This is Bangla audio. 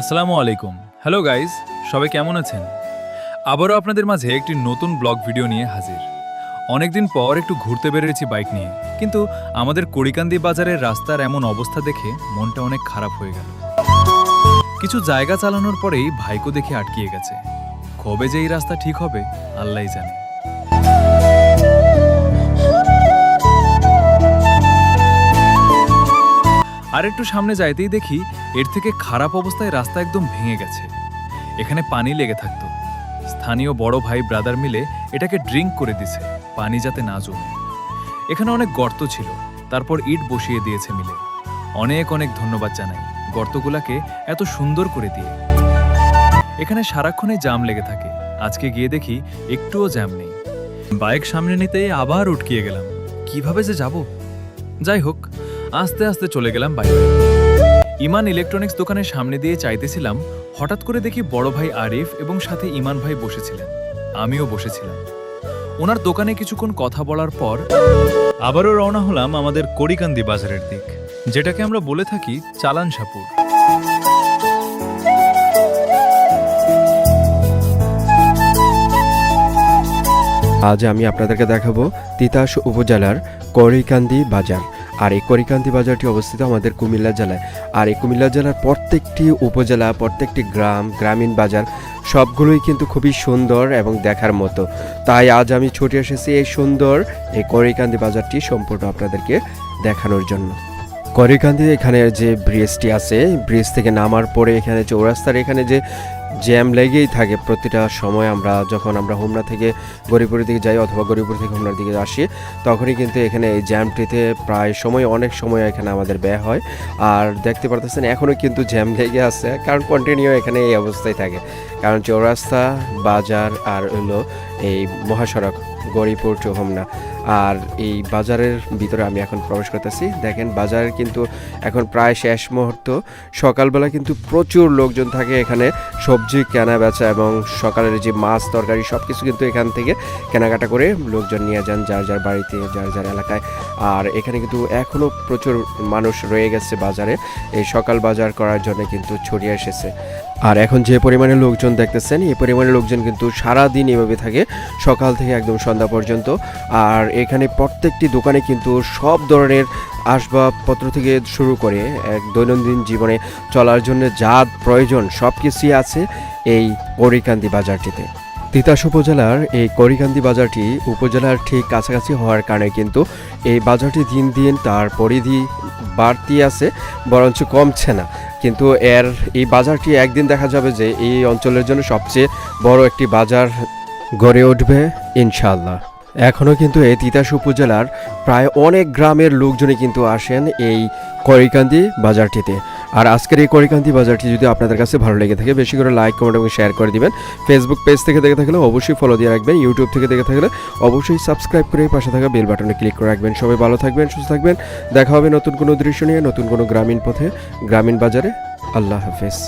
আসসালামু আলাইকুম। হ্যালো গাইজ, সবাই কেমন আছেন? আবারও আপনাদের মাঝে একটি নতুন ব্লগ ভিডিও নিয়ে হাজির। অনেকদিন পর একটু ঘুরতে বেরিয়েছি বাইক নিয়ে, কিন্তু আমাদের কড়িকান্দি বাজারের রাস্তার এমন অবস্থা দেখে মনটা অনেক খারাপ হয়ে গেল। কিছু জায়গা চালানোর পরেই ভাইকো দেখে আটকিয়ে গেছে। কবে যে এই রাস্তা ঠিক হবে আল্লাহই জানে। আর একটু সামনে যাইতেই দেখি এর থেকে খারাপ অবস্থায় রাস্তা একদম ভেঙে গেছে। এখানে পানি লেগে থাকতো। স্থানীয় বড় ভাই ব্রাদার মিলে এটাকে ড্রিঙ্ক করে দিছে, পানি যাতে না জমে। এখানে অনেক গর্ত ছিল, তারপর ইট বসিয়ে দিয়েছে মিলে। অনেক অনেক ধন্যবাদ জানাই গর্তগুলাকে এত সুন্দর করে দিয়ে। এখানে সারাক্ষণই জাম লেগে থাকে। আজকে গিয়ে দেখি একটুও জ্যাম নেই। বাইক সামনে নিতেই আবার উটকিয়ে গেলাম, কিভাবে যে যাব। যাই হোক, আস্তে আস্তে চলে গেলাম বাইরে। ইমান ইলেকট্রনিক্স দোকানের সামনে দিয়ে চাইতেছিলাম, হঠাৎ করে দেখি বড় ভাই আরিফ এবং সাথে ইমান ভাই বসেছিলেন। আমিও বসেছিলাম। ওনার দোকানে কিছুক্ষণ কথা বলার পর আবারও রওনা হলাম আমাদের কড়িকান্দি বাজারের দিক, যেটাকে আমরা বলে থাকি চালানসাপুর। আজ আমি আপনাদেরকে দেখাবো তিতাস উপজেলার কড়িকান্দি বাজার। আর এই কড়িকান্দি বাজারটি অবস্থিত আমাদের কুমিল্লা জেলায়। আর এই কুমিল্লা জেলার প্রত্যেকটি উপজেলা, প্রত্যেকটি গ্রামীণ বাজার সবগুলোই কিন্তু খুবই সুন্দর এবং দেখার মতো। তাই আজ আমি ছুটে এসেছি এই সুন্দর এই কড়িকান্দি বাজারটি সম্পূর্ণ আপনাদেরকে দেখানোর জন্য। কড়িকান্দি এখানে যে ব্রিজটি আছে, ব্রিজ থেকে নামার পরে এখানে চৌরাস্তার এখানে যে জ্যাম লেগেই থাকে প্রতিটা সময়। যখন আমরা হোমনা থেকে গরিপুরের দিকে যাই অথবা গরিপুর থেকে হোমনার দিকে আসি, তখনই কিন্তু এখানে এই জ্যামটিতে প্রায় সময় অনেক সময় এখানে আমাদের ব্যয় হয়। আর দেখতে পারতেছেন এখনও কিন্তু জ্যাম লেগে আছে, কারণ কন্টিনিউ এখানে এই অবস্থায় থাকে। কারণ চৌরাস্তা, বাজার আর হলো এই মহাসড়ক গরিপুর টু হোমনা। আর এই বাজারের ভিতরে আমি এখন প্রবেশ করতেছি। দেখেন বাজারের কিন্তু এখন প্রায় শেষ মুহূর্ত। সকালবেলা কিন্তু প্রচুর লোকজন থাকে এখানে সবজি কেনা বেচা এবং সকালের যে মাছ তরকারি সব কিছু কিন্তু এখান থেকে কেনাকাটা করে লোকজন নিয়ে যান যার যার বাড়িতে, যার যার এলাকায়। আর এখানে কিন্তু এখনও প্রচুর মানুষ রয়ে গেছে বাজারে, এই সকাল বাজার করার জন্য কিন্তু ছড়িয়ে এসেছে। আর এখন যে পরিমাণে লোকজন দেখতেছেন, এই পরিমাণে লোকজন কিন্তু সারাদিন এভাবে থাকে, সকাল থেকে একদম সন্ধ্যা পর্যন্ত। আর এখানে প্রত্যেকটি দোকানে কিন্তু সব ধরনের আসবাবপত্র থেকে শুরু করে এক দৈনন্দিন জীবনে চলার জন্য যা প্রয়োজন সব কিছুই আছে এই কড়িকান্দি বাজারটিতে। তিতাস উপজেলার এই কড়িকান্দি বাজারটি উপজেলার ঠিক কাছাকাছি হওয়ার কারণে কিন্তু এই বাজারটি দিন দিন তার পরিধি বাড়তি আছে, বরঞ্চ কমছে না। কিন্তু এই বাজারটি একদিন দেখা যাবে যে এই অঞ্চলের জন্য সবচেয়ে বড় একটি বাজার গড়ে উঠবে ইনশাআল্লাহ। এখনও কিন্তু এই তিতাস উপজেলার প্রায় অনেক গ্রামের লোকজনই কিন্তু আসেন এই কড়িকান্দি বাজারটিতে। আর আজকের এই কড়িকান্দি বাজারটি যদি আপনাদের কাছে ভালো লেগে থাকে, বেশি করে লাইক, কমেন্ট এবং শেয়ার করে দিবেন। ফেসবুক পেজ থেকে দেখে থাকলে অবশ্যই ফলো দিয়ে রাখবেন। ইউটিউব থেকে দেখে থাকলে অবশ্যই সাবস্ক্রাইব করে পাশে থাকা বেল বাটনে ক্লিক করে রাখবেন। সবাই ভালো থাকবেন, সুস্থ থাকবেন। দেখা হবে নতুন কোনো দৃশ্য নিয়ে, নতুন কোনো গ্রামীণ পথে, গ্রামীণ বাজারে। আল্লাহ হাফেজ।